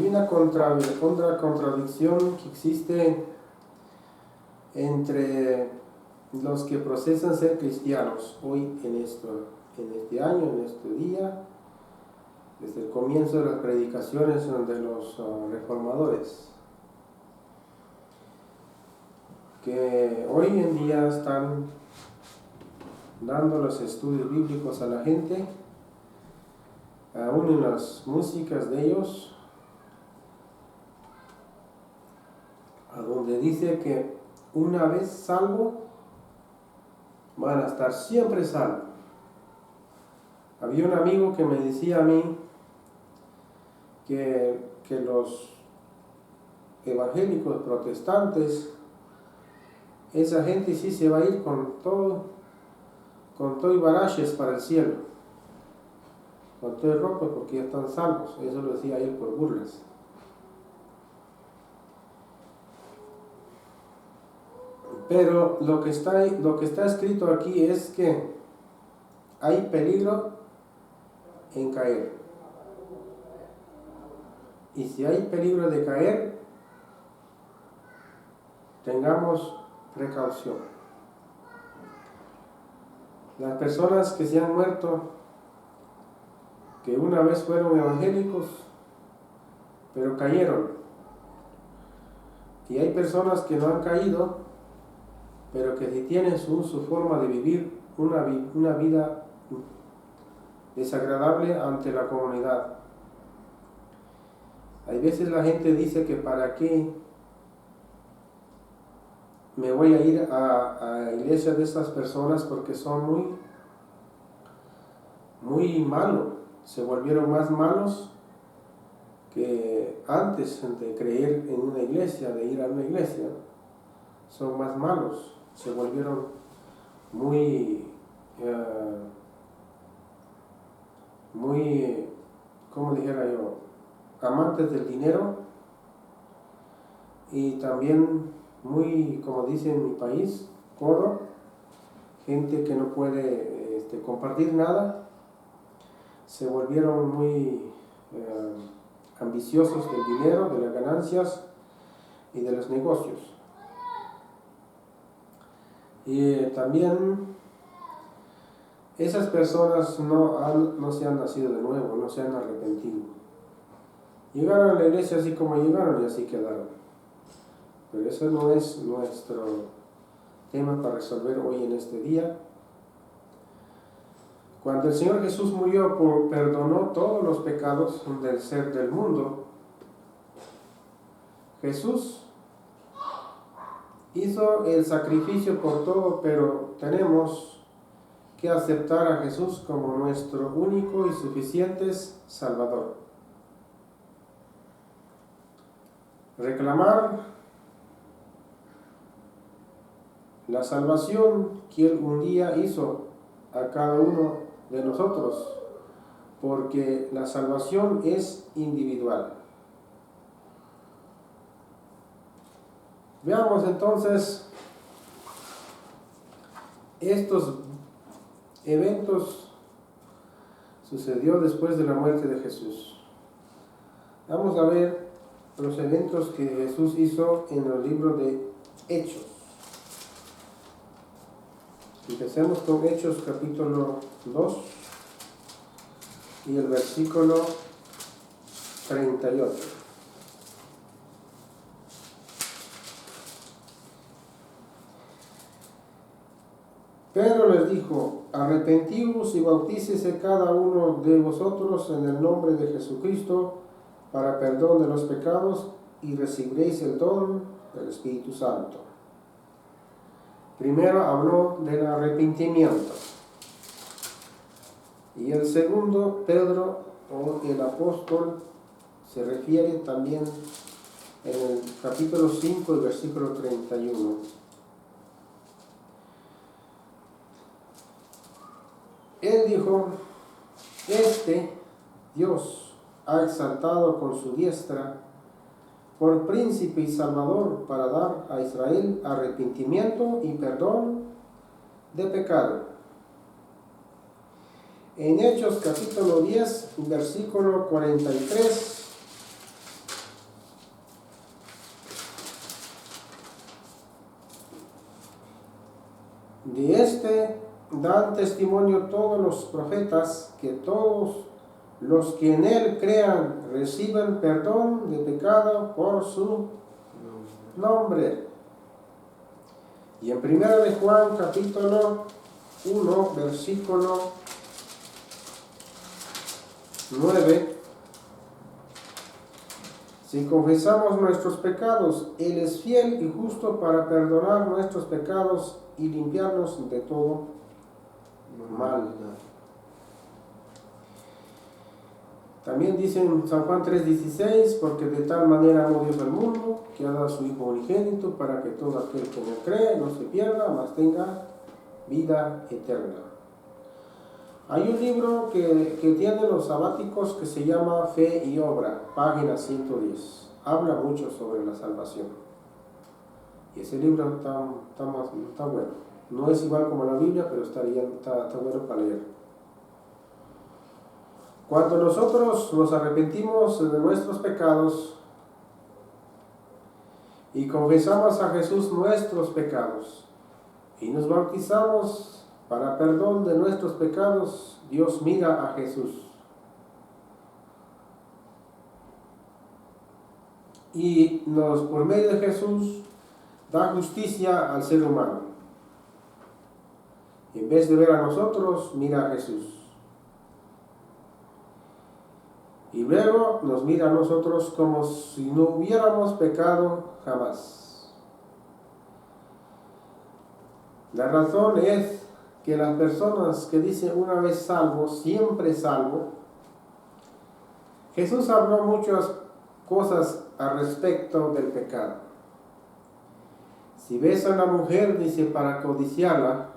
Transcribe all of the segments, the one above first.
una contradicción que existe entre los que profesan ser cristianos hoy en este año, en este día, desde el comienzo de las predicaciones de los reformadores, que hoy en día están dando los estudios bíblicos a la gente, aún en las músicas de ellos, a donde dice que una vez salvo, van a estar siempre salvos. Había un amigo que me decía a mí que los evangélicos protestantes, esa gente sí se va a ir con todo y barajes para el cielo, con todo el ropa, porque ya están salvos. Eso lo decía él por burlas. Pero lo que está escrito aquí es que hay peligro en caer. Y si hay peligro de caer, tengamos precaución. Las personas que se han muerto, que una vez fueron evangélicos, pero cayeron. Y hay personas que no han caído, pero que sí tienen su forma de vivir una vida desagradable ante la comunidad. Hay veces la gente dice que para qué me voy a ir a iglesia de estas personas, porque son muy malos, se volvieron más malos que antes de creer en una iglesia, de ir a una iglesia. Son más malos, se volvieron muy, como dijera yo, amantes del dinero, y también muy, como dice en mi país, codo, gente que no puede compartir nada. Se volvieron muy ambiciosos del dinero, de las ganancias y de los negocios. Y también esas personas no se han nacido de nuevo, no se han arrepentido. Llegaron a la iglesia así como llegaron y así quedaron. Pero eso no es nuestro tema para resolver hoy en este día. Cuando el Señor Jesús murió, perdonó todos los pecados del ser del mundo. Jesús hizo el sacrificio por todo, pero tenemos que aceptar a Jesús como nuestro único y suficiente Salvador. Reclamar la salvación que Él un día hizo a cada uno de nosotros, porque la salvación es individual. Veamos entonces estos eventos sucedió después de la muerte de Jesús. Vamos a ver los eventos que Jesús hizo en el libro de Hechos. Empecemos con Hechos capítulo 2 y el versículo 38. Pedro les dijo: arrepentíos y bautícese cada uno de vosotros en el nombre de Jesucristo para perdón de los pecados, y recibiréis el don del Espíritu Santo. Primero habló del arrepentimiento. Y el segundo, Pedro, o el apóstol, se refiere también en el capítulo 5, el versículo 31. Él dijo: Dios ha exaltado con su diestra por príncipe y salvador para dar a Israel arrepentimiento y perdón de pecado. En Hechos capítulo 10, versículo 43, De este dan testimonio todos los profetas, que todos los que en él crean reciben perdón de pecado por su nombre. Y en 1 de Juan capítulo 1 versículo 9, si confesamos nuestros pecados, Él es fiel y justo para perdonar nuestros pecados y limpiarnos de todo mal. También dice en San Juan 3:16, porque de tal manera amó Dios al mundo, que ha dado a su Hijo unigénito, para que todo aquel que no cree no se pierda, mas tenga vida eterna. Hay un libro que tiene los sabáticos que se llama Fe y Obra, página 110. Habla mucho sobre la salvación. Y ese libro está bueno. No es igual como la Biblia, pero está bueno para leer. Cuando nosotros nos arrepentimos de nuestros pecados y confesamos a Jesús nuestros pecados y nos bautizamos para perdón de nuestros pecados, Dios mira a Jesús. Y por medio de Jesús, da justicia al ser humano. En vez de ver a nosotros, mira a Jesús. Y luego nos mira a nosotros como si no hubiéramos pecado jamás. La razón es que las personas que dicen una vez salvo, siempre salvo, Jesús habló muchas cosas al respecto del pecado. Si ves a una mujer, dice, para codiciarla,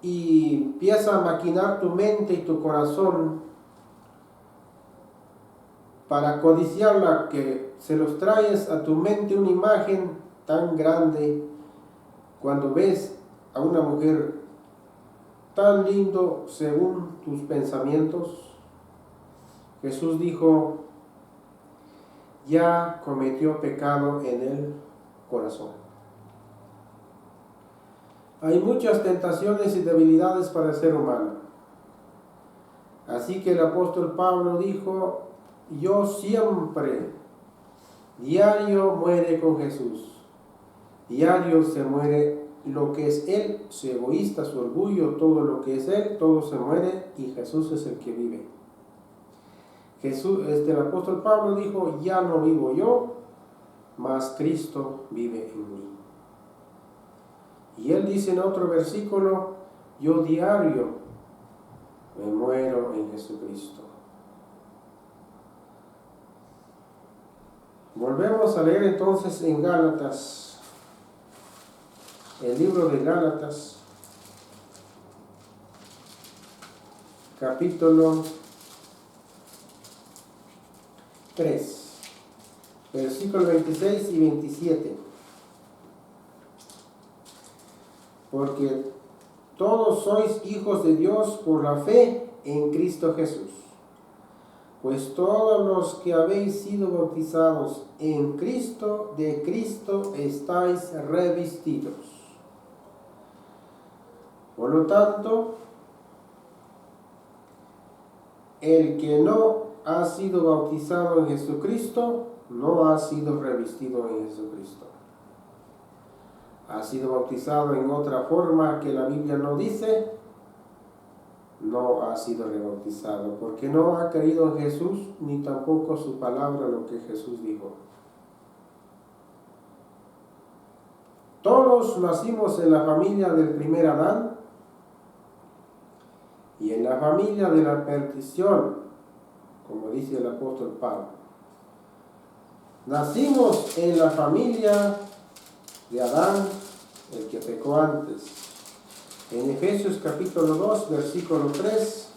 y empieza a maquinar tu mente y tu corazón para codiciarla, que se los traes a tu mente una imagen tan grande, cuando ves a una mujer tan lindo según tus pensamientos, Jesús dijo, ya cometió pecado en el corazón. Hay muchas tentaciones y debilidades para el ser humano. Así que el apóstol Pablo dijo, yo siempre, diario muere con Jesús. Diario se muere lo que es Él, su egoísta, su orgullo, todo lo que es Él, todo se muere y Jesús es el que vive. El apóstol Pablo dijo, ya no vivo yo, mas Cristo vive en mí. Y él dice en otro versículo, yo diario me muero en Jesucristo. Volvemos a leer entonces en Gálatas, el libro de Gálatas, capítulo 3, versículos 26 y 27. Porque todos sois hijos de Dios por la fe en Cristo Jesús. Pues todos los que habéis sido bautizados en Cristo, de Cristo estáis revestidos. Por lo tanto, el que no ha sido bautizado en Jesucristo, no ha sido revestido en Jesucristo. Ha sido bautizado en otra forma que la Biblia no dice, no ha sido rebautizado, porque no ha creído en Jesús, ni tampoco su palabra, lo que Jesús dijo. Todos nacimos en la familia del primer Adán y en la familia de la perdición, como dice el apóstol Pablo. Nacimos en la familia de Adán, el que pecó antes. En Efesios capítulo 2, versículo 3,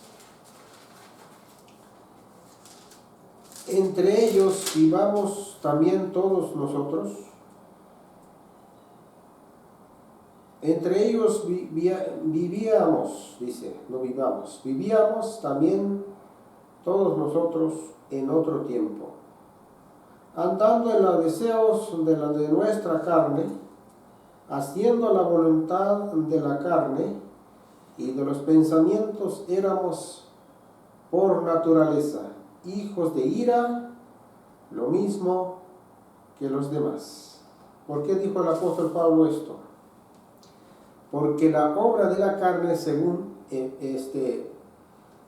entre ellos vivamos también todos nosotros. Entre ellos vivíamos, dice, no vivamos, vivíamos también todos nosotros en otro tiempo, andando en los deseos de nuestra carne, haciendo la voluntad de la carne y de los pensamientos, éramos por naturaleza hijos de ira, lo mismo que los demás. ¿Por qué dijo el apóstol Pablo esto? Porque la obra de la carne, según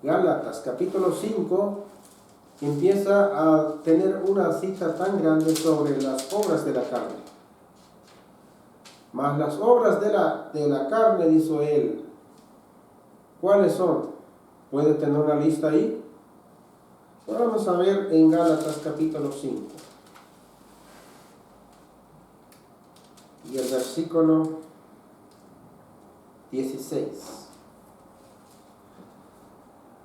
Gálatas capítulo 5, empieza a tener una cita tan grande sobre las obras de la carne. Mas las obras de la carne, dijo él, ¿cuáles son? ¿Puede tener una lista ahí? Vamos a ver en Gálatas capítulo 5. Y el versículo 16.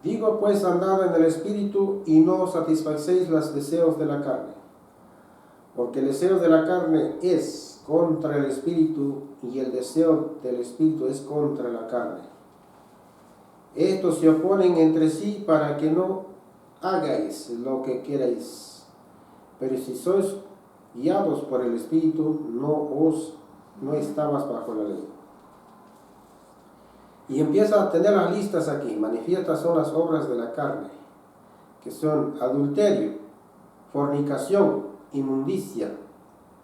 Digo pues, andad en el Espíritu y no satisfacéis los deseos de la carne. Porque el deseo de la carne es contra el Espíritu y el deseo del Espíritu es contra la carne. Estos se oponen entre sí para que no hagáis lo que queréis. Pero si sois guiados por el Espíritu, no estabas bajo la ley. Y empieza a tener las listas aquí. Manifiestas son las obras de la carne, que son adulterio, fornicación, inmundicia,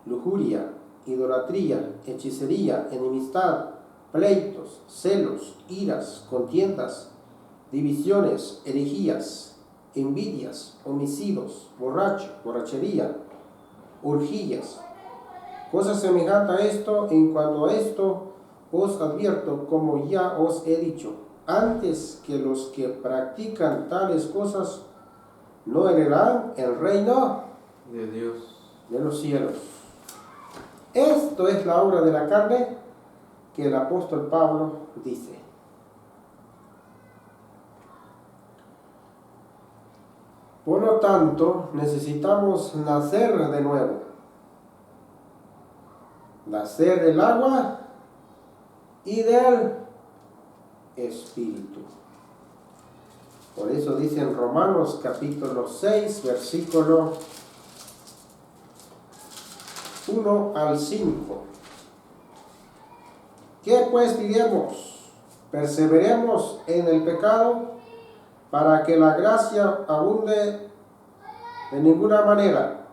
lujuria, idolatría, hechicería, enemistad, pleitos, celos, iras, contiendas, divisiones, herejías, envidias, homicidios, borrachería, orgías. Cosa semejante a esto, en cuanto a esto os advierto, como ya os he dicho, antes que los que practican tales cosas no heredarán el reino de Dios, de los cielos. Esto es la obra de la carne que el apóstol Pablo dice. Por lo tanto, necesitamos nacer de nuevo. Nacer del agua y del Espíritu. Por eso dice en Romanos capítulo 6, versículo 1 al 5. ¿Qué pues diremos? ¿Perseveremos en el pecado para que la gracia abunde? De ninguna manera,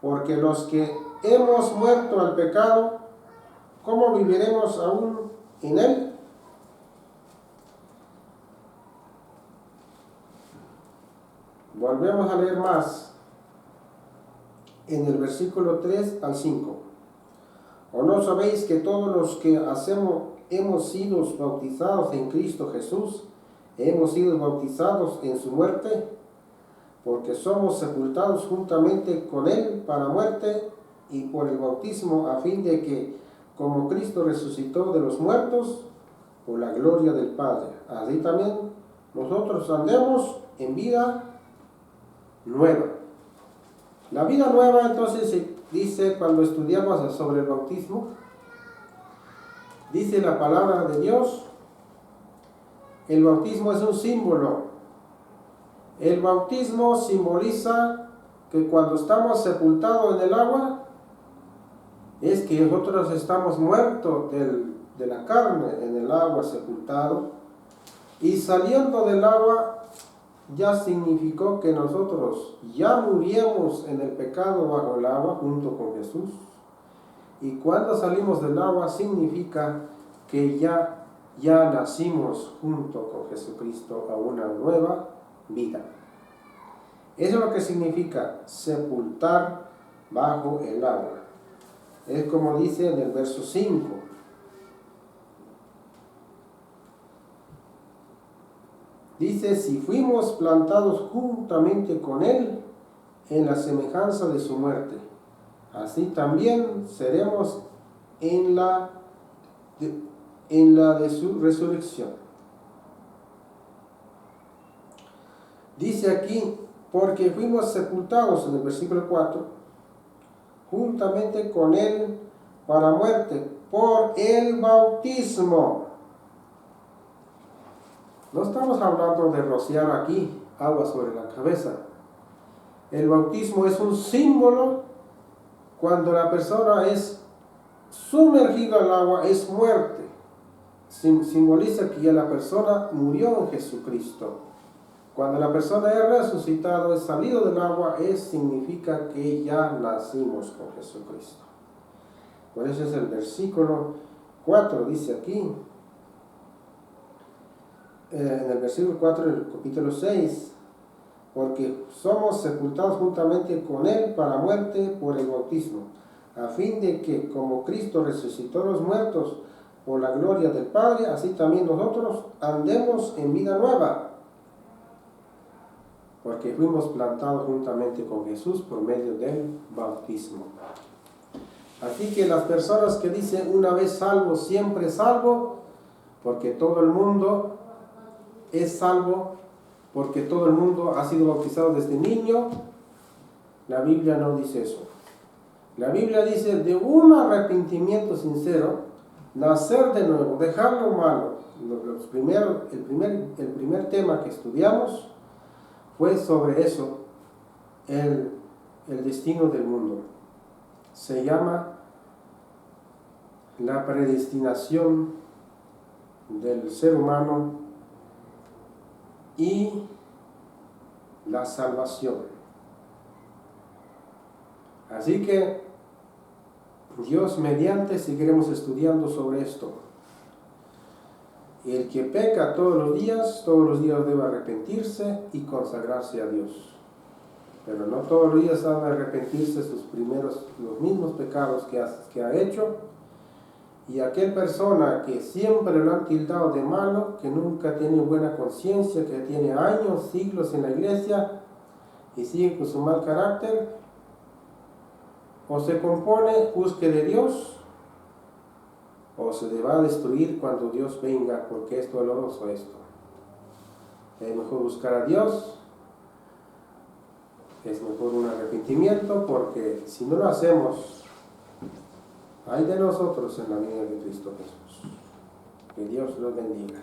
porque los que hemos muerto al pecado, ¿cómo viviremos aún en él? Volvemos a leer más en el versículo 3 al 5. ¿O no sabéis que todos los que hemos sido bautizados en Cristo Jesús, hemos sido bautizados en su muerte? Porque somos sepultados juntamente con él para muerte y por el bautismo, a fin de que, como Cristo resucitó de los muertos, por la gloria del Padre, así también nosotros andemos en vida nueva. La vida nueva, entonces, se dice cuando estudiamos sobre el bautismo, dice la palabra de Dios, el bautismo es un símbolo. El bautismo simboliza que cuando estamos sepultados en el agua, es que nosotros estamos muertos de la carne en el agua sepultado, y saliendo del agua ya significó que nosotros ya murieron en el pecado bajo el agua junto con Jesús. Y cuando salimos del agua significa que ya nacimos junto con Jesucristo a una nueva vida. Eso es lo que significa sepultar bajo el agua. Es como dice en el verso 5. Dice, si fuimos plantados juntamente con él en la semejanza de su muerte, así también seremos en la de su resurrección. Dice aquí, porque fuimos sepultados, en el versículo 4, juntamente con él para muerte, por el bautismo. No estamos hablando de rociar aquí agua sobre la cabeza. El bautismo es un símbolo cuando la persona es sumergido al agua es muerte. Simboliza que ya la persona murió en Jesucristo. Cuando la persona es resucitado, es salido del agua, significa que ya nacimos con Jesucristo. Por eso es el versículo 4, dice aquí, en el versículo 4 del capítulo 6, porque somos sepultados juntamente con Él para muerte por el bautismo, a fin de que, como Cristo resucitó a los muertos por la gloria del Padre, así también nosotros andemos en vida nueva, porque fuimos plantados juntamente con Jesús por medio del bautismo. Así que las personas que dicen una vez salvo, siempre salvo, porque todo el mundo es salvo, porque todo el mundo ha sido bautizado desde niño, la Biblia no dice eso. La Biblia dice de un arrepentimiento sincero, nacer de nuevo, dejar lo malo. El primer tema que estudiamos fue sobre eso, el destino del mundo. Se llama la predestinación del ser humano y la salvación. Así que Dios mediante seguiremos estudiando sobre esto. El que peca todos los días debe arrepentirse y consagrarse a Dios. Pero no todos los días van a arrepentirse los mismos pecados que ha hecho. Y aquella persona que siempre lo han tildado de malo, que nunca tiene buena conciencia, que tiene años, siglos en la iglesia y sigue con su mal carácter, o se compone, busque de Dios, o se le va a destruir cuando Dios venga, porque es doloroso esto. Es mejor buscar a Dios, es mejor un arrepentimiento, porque si no lo hacemos, ay de nosotros en la vida de Cristo Jesús. Que Dios los bendiga.